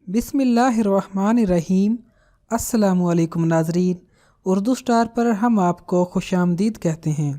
बिस्मिल्लाहिर्रहमानिर्रहीम। अस्सलामुअलैकुम नाज़रीन, उर्दू स्टार पर हम आपको खुशामदीद कहते हैं।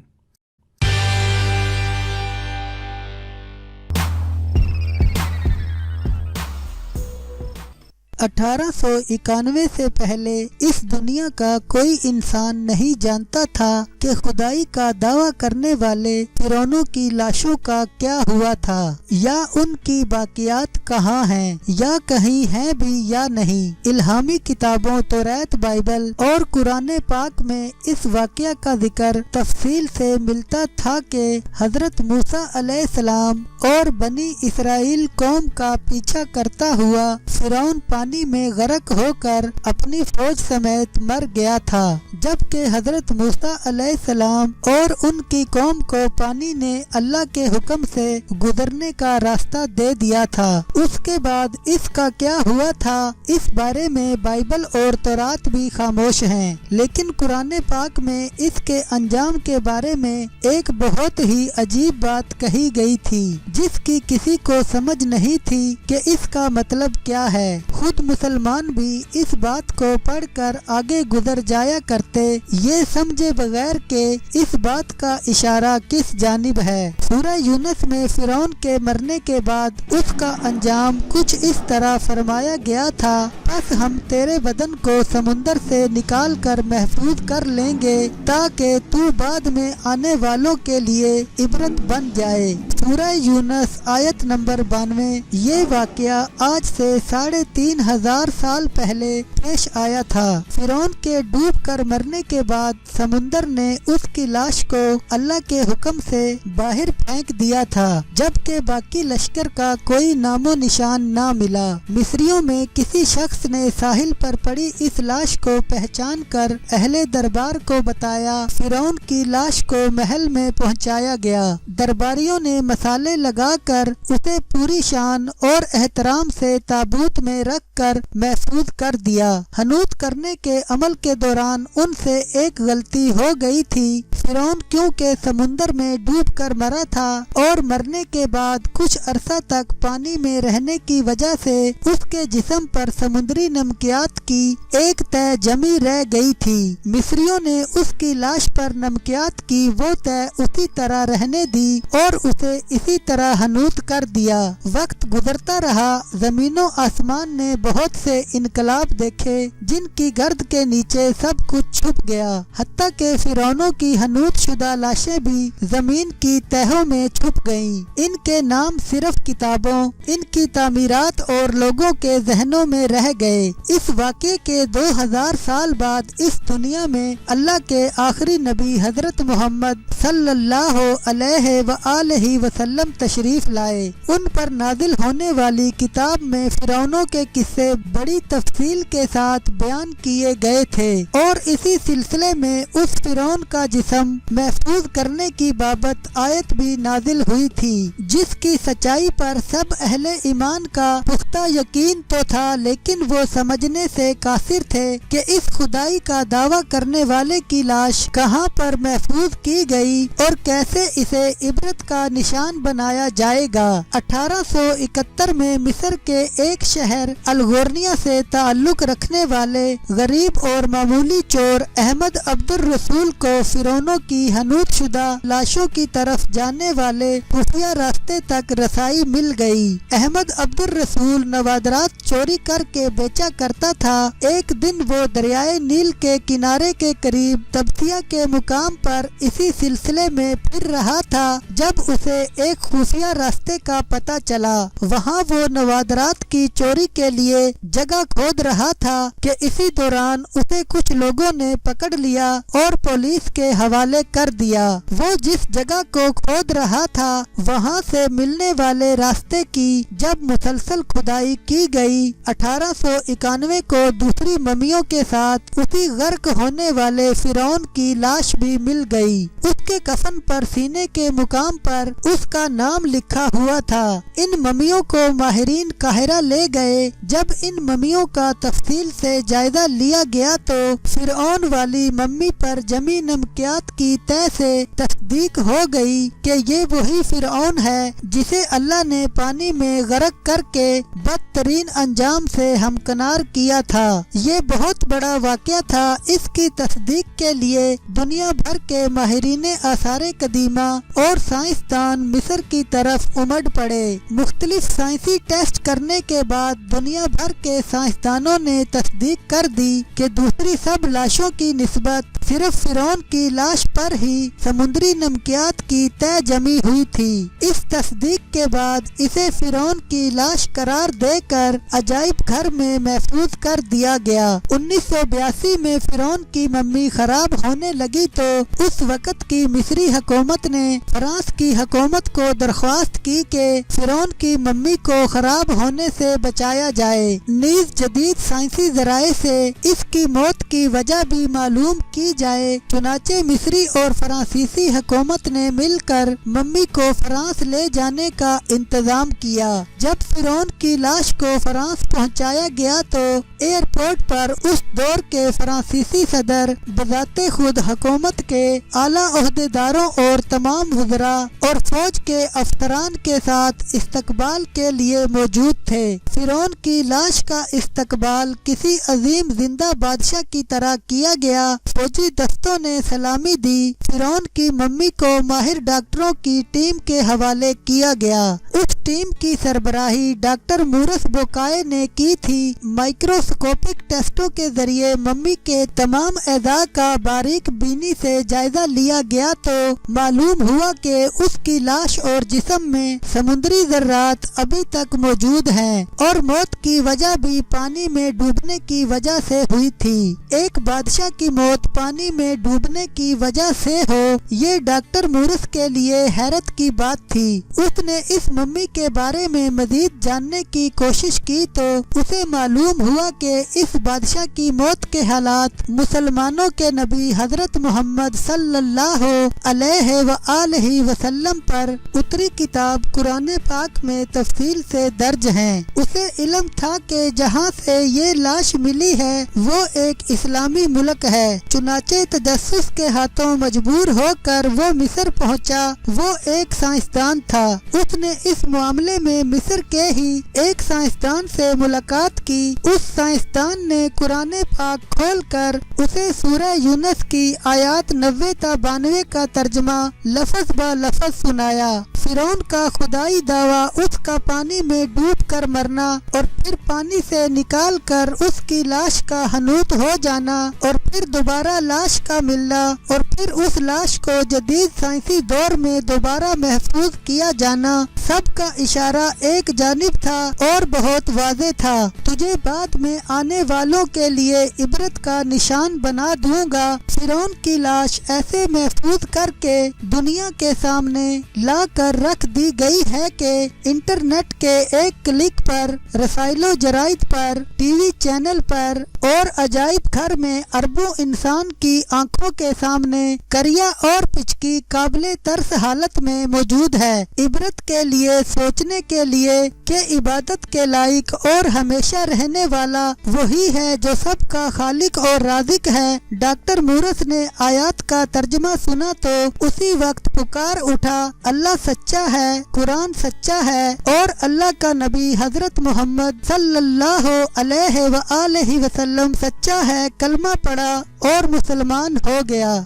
1891 से पहले इस दुनिया का कोई इंसान नहीं जानता था कि खुदाई का दावा करने वाले फिरौनों की लाशों का क्या हुआ था, या उनकी बाकियात कहाँ हैं, या कहीं हैं भी या नहीं। इल्हामी किताबों तौरात, बाइबल और कुरान पाक में इस वाक़या का जिक्र तफसील से मिलता था कि हजरत मूसा अलैहिस्सलाम और बनी इसराइल कौम का पीछा करता हुआ फिरौन पानी में गर्क होकर अपनी फौज समेत मर गया था, जबकि हजरत मूसा अलैहिस्सलाम और उनकी कौम को पानी ने अल्लाह के हुक्म से गुजरने का रास्ता दे दिया था। उसके बाद इसका क्या हुआ था, इस बारे में बाइबल और तौरात भी खामोश हैं, लेकिन कुरान पाक में इसके अंजाम के बारे में एक बहुत ही अजीब बात कही गई थी, जिसकी किसी को समझ नहीं थी कि इसका मतलब क्या है। खुद मुसलमान भी इस बात को पढ़कर आगे गुजर जाया करते, ये समझे बगैर के इस बात का इशारा किस जानिब है। सूरह यूनुस में फिरौन के मरने के बाद उसका अंजाम कुछ इस तरह फरमाया गया था, बस हम तेरे बदन को समुंदर से निकाल कर महफूज कर लेंगे ताकि तू बाद में आने वालों के लिए इबरत बन जाए। सूरह यूनुस आयत नंबर 92। ये वाक़या आज से 3500 साल पहले पेश आया था। फिरौन के डूब कर मरने के बाद समुंदर ने उसकी लाश को अल्लाह के हुक्म से बाहर फेंक दिया था, जबकि बाकी लश्कर का कोई नामो निशान ना मिला। मिस्रियों में किसी शख्स ने साहिल पर पड़ी इस लाश को पहचान कर अहले दरबार को बताया। फिरौन की लाश को महल में पहुंचाया गया। दरबारियों ने मसाले लगाकर उसे पूरी शान और एहतराम से ताबूत में रख कर महफूज कर दिया। हनूत करने के अमल के दौरान उनसे एक गलती हो गई थी। फिरौन क्योंकि समुंदर में डूब कर मरा था और मरने के बाद कुछ अरसा तक पानी में रहने की वजह से उसके जिस्म पर समुद्री नमकियात की एक तह जमी रह गई थी। मिस्रियों ने उसकी लाश पर नमकियात की वो तह उसी तरह रहने दी और उसे इसी तरह हनूत कर दिया। वक्त गुजरता रहा, जमीनों आसमान ने बहुत से इनकलाब देखे, जिनकी गर्द के नीचे सब कुछ छुप गया, हत्ता के फिरौनों की हनूत शुदा लाशें भी जमीन की तहों में छुप गईं। इनके नाम सिर्फ किताबों, इनकी तामीरात और लोगों के जहनों में रह गए। इस वाक़े के 2000 साल बाद इस दुनिया में अल्लाह के आखिरी नबी हजरत मोहम्मद सल्लल्लाहु अलैहि वसल्लम तशरीफ लाए। उन पर नाजिल होने वाली किताब में फिरौनों के किस्से बड़ी तफसील के साथ बयान किए गए थे, और इसी सिलसिले में उस फिरौन का जिस्म महफूज करने की बाबत आयत भी नाजिल हुई थी, जिसकी सच्चाई पर सब अहले ईमान का पुख्ता यकीन तो था, लेकिन वो समझने से कासिर थे कि इस खुदाई का दावा करने वाले की लाश कहाँ पर महफूज की गई और कैसे इसे इबरत का निशान बनाया जाएगा। 1871 में मिस्र के एक शहर अलगोर्निया से ताल्लुक रखने वाले गरीब और मामूली चोर अहमद अब्दुल रसूल को फिरौनों की हनूत शुदा लाशों की तरफ जाने वाले खुफिया रास्ते तक रसाई मिल गई। अहमद अब्दुल रसूल नवादरात चोरी करके बेचा करता था। एक दिन वो दरियाए नील के किनारे के करीब तबसिया के मुकाम पर इसी सिलसिले में फिर रहा था, जब उसे एक खुफिया रास्ते का पता चला। वहाँ वो नवादरात की चोरी के लिए जगह खोद रहा था कि इसी दौरान उसे कुछ लोगों ने पकड़ लिया और पुलिस के हवाले कर दिया। वो जिस जगह को खोद रहा था वहाँ से मिलने वाले रास्ते की जब मुसलसल खुदाई की गई, 1891 को दूसरी ममियों के साथ उसी गर्क होने वाले फिरौन की लाश भी मिल गई। उसके कफन पर सीने के मुकाम पर उसका नाम लिखा हुआ था। इन ममियों को माहिरीन काहिरा ले गए। जब جب ان ممیوں کا تفصیل سے جائزہ لیا گیا تو فرعون والی ممی پر جمی نمکیات کی طے سے تصدیق ہو گئی کہ یہ وہی فرعون ہے جسے اللہ نے پانی میں غرق کر کے بدترین انجام سے ہمکنار کیا تھا۔ یہ بہت بڑا واقعہ تھا۔ اس کی تصدیق کے لیے دنیا بھر کے ماہرین آثار قدیمہ اور سائنسدان مصر کی طرف امڑ پڑے۔ مختلف سائنسی ٹیسٹ کرنے کے بعد دنیا بھر کے سائنسدانوں نے تصدیق کر دی کہ دوسری سب لاشوں کی نسبت صرف فرعون کی لاش پر ہی سمندری نمکیات کی طے جمی ہوئی تھی۔ اس تصدیق کے بعد اسے فرعون کی لاش قرار دے کر عجائب گھر میں محفوظ کر دیا گیا۔ 1982 میں فرعون کی ممی خراب ہونے لگی تو اس وقت کی مصری حکومت نے فرانس کی حکومت کو درخواست کی کہ فرعون کی ممی کو خراب ہونے سے بچایا جائے، نیز جدید سائنسی ذرائع سے اس کی موت کی وجہ بھی معلوم کی جائے۔ چنانچہ مصری اور فرانسیسی حکومت نے مل کر ممی کو فرانس لے جانے کا انتظام کیا۔ جب فرعون کی لاش کو فرانس پہنچایا گیا تو ایئرپورٹ پر اس دور کے فرانسیسی صدر بذات خود حکومت کے اعلیٰ عہدیداروں اور تمام وزراء اور فوج کے افسران کے ساتھ استقبال کے لیے موجود تھے۔ فرعون کی لاش کا استقبال کسی عظیم زندہ بادشاہ کی طرح کیا گیا۔ فوجی دستوں نے سلامی دی۔ فرعون کی ممی کو ماہر ڈاکٹروں کی ٹیم کے حوالے کیا گیا۔ اس ٹیم کی سربراہی ڈاکٹر مورس بوکائے نے کی تھی۔ مائکروسکوپک ٹیسٹوں کے ذریعے ممی کے تمام اعضاء کا باریک بینی سے جائزہ لیا گیا تو معلوم ہوا کہ اس کی لاش اور جسم میں سمندری ذرات ابھی تک موجود ہیں اور موت کی وجہ بھی پانی میں ڈوبنے کی وجہ سے ہوئی تھی۔ ایک بادشاہ کی موت پانی میں ڈوبنے کی وجہ سے ہو، یہ ڈاکٹر مورس کے لیے حیرت کی بات تھی۔ اس نے اس ممی کے بارے میں مزید جاننے کی کوشش کی تو اسے معلوم ہوا کہ اس بادشاہ کی موت کے حالات مسلمانوں کے نبی حضرت محمد صلی اللہ علیہ وآلہ وسلم پر اتری کتاب قرآن پاک میں تفصیل سے درج ہیں۔ اسے علم تھا کہ جہاں سے یہ لاش ملی ہے وہ ایک اسلامی ملک ہے، چنانچہ تجسس کے ہاتھوں مجبور ہو کر وہ مصر پہنچا۔ وہ ایک سائنسدان تھا۔ اس نے اس معاملے میں مصر کے ہی ایک سائنسدان سے ملاقات کی۔ اس سائنسدان نے قرآن پاک کھول کر اسے سورہ یونس کی آیات 90 تا 92 کا ترجمہ لفظ با لفظ سنایا۔ فرعون کا خدائی دعویٰ، اس کا پانی میں ڈوب کر مرنا اور پھر پانی سے نکال کر اس کی لاش کا حنوط ہو جانا اور پھر دوبارہ لاش کا ملنا اور پھر اس لاش کو جدید سائنسی دور میں دوبارہ محفوظ کیا جانا، سب کا اشارہ ایک جانب تھا اور بہت واضح تھا۔ تجھے بعد میں آنے والوں کے لیے عبرت کا نشان بنا دوں گا۔ فرعون کی لاش ایسے محفوظ کر کے دنیا کے سامنے لا کر رکھ دی گئی ہے کہ انٹرنیٹ کے ایک کلک پر، رسائل و جرائد پر، ٹی وی چینل پر اور عجائب گھر میں اربوں انسان کی آنکھوں کے سامنے کریا اور پچکی قابل ترس حالت میں موجود ہے۔ عبرت کے لیے، سوچنے کے لیے کہ عبادت کے لائق اور ہمیشہ رہنے والا وہی ہے جو سب کا خالق اور رازق ہے۔ ڈاکٹر مورس نے آیات کا ترجمہ سنا تو اسی وقت پکار اٹھا، اللہ سچا ہے، قرآن سچا ہے اور اللہ کا نبی حضرت محمد صلی اللہ علیہ وآلہ وسلم سچا ہے۔ کلمہ پڑھا اور مسلمان ہو گیا۔